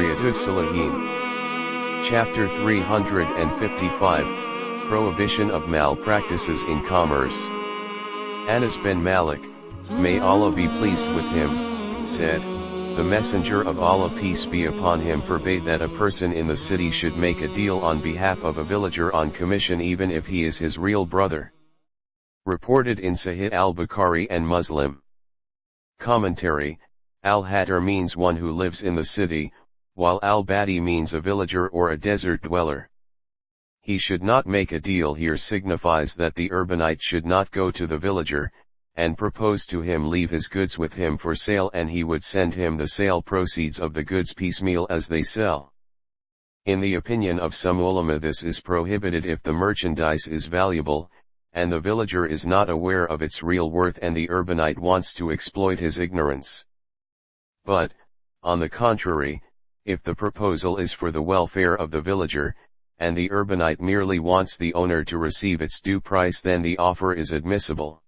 Riyadus Saliheen. Chapter 355, Prohibition of Malpractices in Commerce. Anas bin Malik, may Allah be pleased with him, said, the Messenger of Allah peace be upon him forbade that a person in the city should make a deal on behalf of a villager on commission even if he is his real brother. Reported in Sahih al-Bukhari and Muslim. Commentary: Al-Hatter means one who lives in the city, while al-Badi means a villager or a desert dweller. He should not make a deal here signifies that the urbanite should not go to the villager, and propose to him leave his goods with him for sale, and he would send him the sale proceeds of the goods piecemeal as they sell. In the opinion of some ulama, this is prohibited if the merchandise is valuable, and the villager is not aware of its real worth and the urbanite wants to exploit his ignorance. But, on the contrary, if the proposal is for the welfare of the villager, and the urbanite merely wants the owner to receive its due price, then the offer is admissible.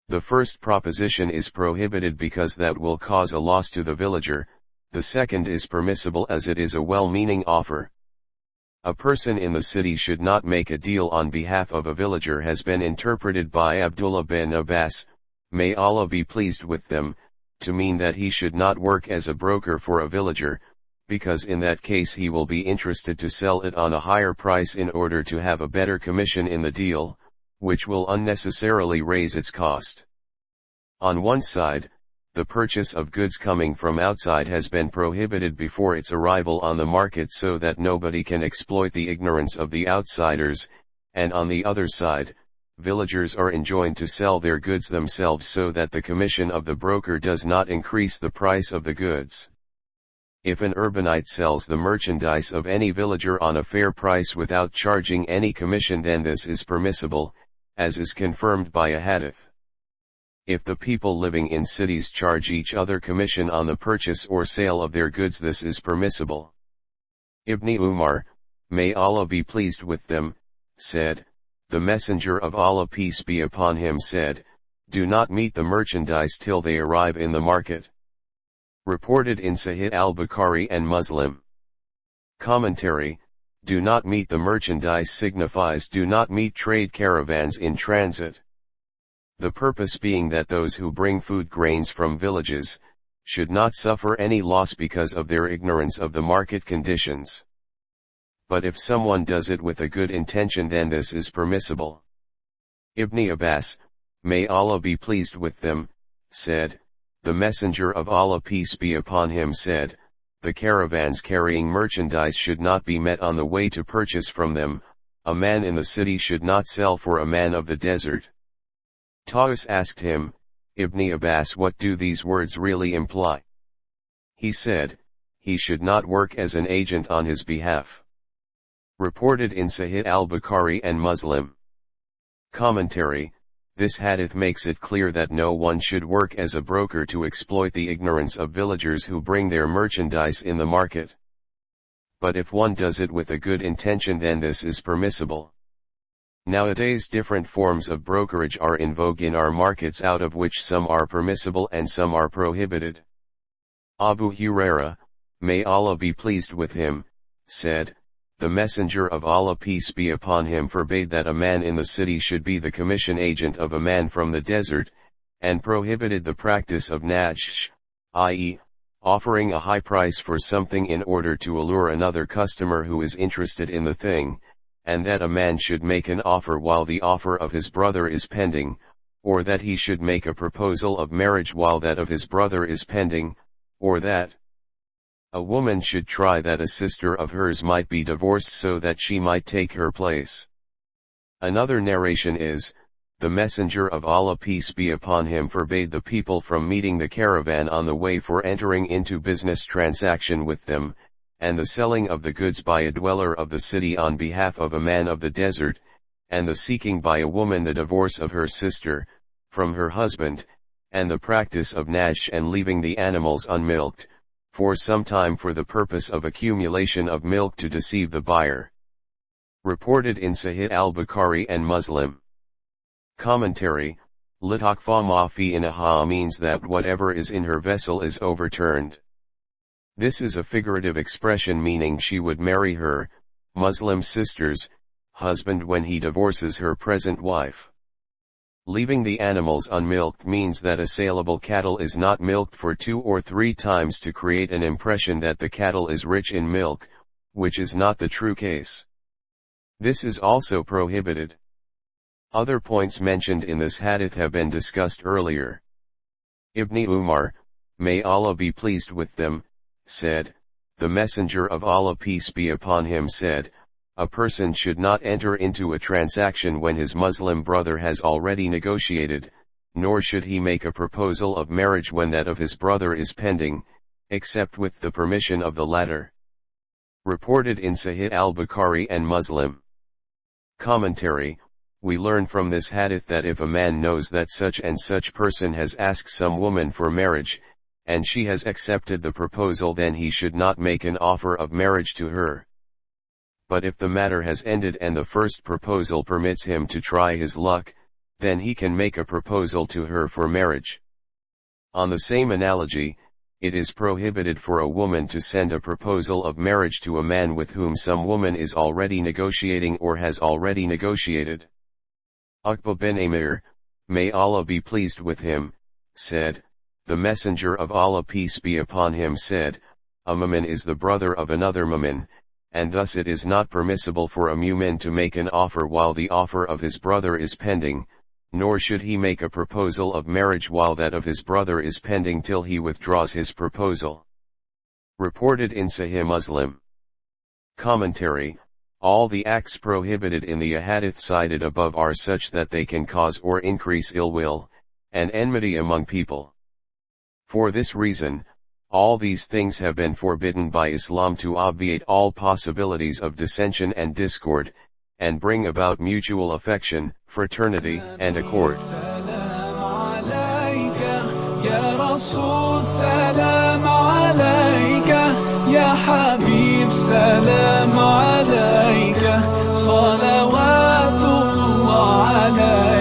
The first proposition is prohibited because that will cause a loss to the villager, the second is permissible as it is a well-meaning offer. A person in the city should not make a deal on behalf of a villager has been interpreted by Abdullah bin Abbas, may Allah be pleased with them, to mean that he should not work as a broker for a villager, because in that case he will be interested to sell it on a higher price in order to have a better commission in the deal, which will unnecessarily raise its cost. On one side, the purchase of goods coming from outside has been prohibited before its arrival on the market so that nobody can exploit the ignorance of the outsiders, and on the other side, villagers are enjoined to sell their goods themselves so that the commission of the broker does not increase the price of the goods. If an urbanite sells the merchandise of any villager on a fair price without charging any commission, then this is permissible, as is confirmed by a hadith. If the people living in cities charge each other commission on the purchase or sale of their goods, this is permissible. Ibn Umar, may Allah be pleased with them, said, the Messenger of Allah peace be upon him said, do not meet the merchandise till they arrive in the market. Reported in Sahih al-Bukhari and Muslim. Commentary: do not meet the merchandise signifies do not meet trade caravans in transit. The purpose being that those who bring food grains from villages, should not suffer any loss because of their ignorance of the market conditions. But if someone does it with a good intention, then this is permissible. Ibn Abbas, may Allah be pleased with them, said, the Messenger of Allah peace be upon him said, the caravans carrying merchandise should not be met on the way to purchase from them, a man in the city should not sell for a man of the desert. Taus asked him, Ibn Abbas, what do these words really imply? He said, he should not work as an agent on his behalf. Reported in Sahih al-Bukhari and Muslim. Commentary: this hadith makes it clear that no one should work as a broker to exploit the ignorance of villagers who bring their merchandise in the market. But if one does it with a good intention, then this is permissible. Nowadays different forms of brokerage are in vogue in our markets, out of which some are permissible and some are prohibited. Abu Huraira, may Allah be pleased with him, said, the Messenger of Allah peace be upon him forbade that a man in the city should be the commission agent of a man from the desert, and prohibited the practice of najsh, i.e., offering a high price for something in order to allure another customer who is interested in the thing, and that a man should make an offer while the offer of his brother is pending, or that he should make a proposal of marriage while that of his brother is pending, or that a woman should try that a sister of hers might be divorced so that she might take her place. Another narration is, the Messenger of Allah peace be upon him forbade the people from meeting the caravan on the way for entering into business transaction with them, and the selling of the goods by a dweller of the city on behalf of a man of the desert, and the seeking by a woman the divorce of her sister, from her husband, and the practice of nash and leaving the animals unmilked, for some time for the purpose of accumulation of milk to deceive the buyer. Reported in Sahih al-Bukhari and Muslim. Commentary: Litakfa ma fi inaha means that whatever is in her vessel is overturned. This is a figurative expression meaning she would marry her Muslim sister's husband when he divorces her present wife. Leaving the animals unmilked means that a saleable cattle is not milked for 2 or 3 times to create an impression that the cattle is rich in milk, which is not the true case. This is also prohibited. Other points mentioned in this hadith have been discussed earlier. Ibn Umar, may Allah be pleased with them, said, the Messenger of Allah peace be upon him said, a person should not enter into a transaction when his Muslim brother has already negotiated, nor should he make a proposal of marriage when that of his brother is pending, except with the permission of the latter. Reported in Sahih al-Bukhari and Muslim. Commentary: we learn from this hadith that if a man knows that such and such person has asked some woman for marriage, and she has accepted the proposal, then he should not make an offer of marriage to her. But if the matter has ended and the first proposal permits him to try his luck, then he can make a proposal to her for marriage. On the same analogy, it is prohibited for a woman to send a proposal of marriage to a man with whom some woman is already negotiating or has already negotiated. Uqba bin Amir, may Allah be pleased with him, said, the Messenger of Allah peace be upon him said, a mu'min is the brother of another mu'min, and thus it is not permissible for a mu'min to make an offer while the offer of his brother is pending, nor should he make a proposal of marriage while that of his brother is pending till he withdraws his proposal. Reported in Sahih Muslim. Commentary: all the acts prohibited in the ahadith cited above are such that they can cause or increase ill will and enmity among people. For this reason, all these things have been forbidden by Islam to obviate all possibilities of dissension and discord, and bring about mutual affection, fraternity, and accord. يا رسول سلام عليك يا حبيب سلام عليك صلوات الله عليك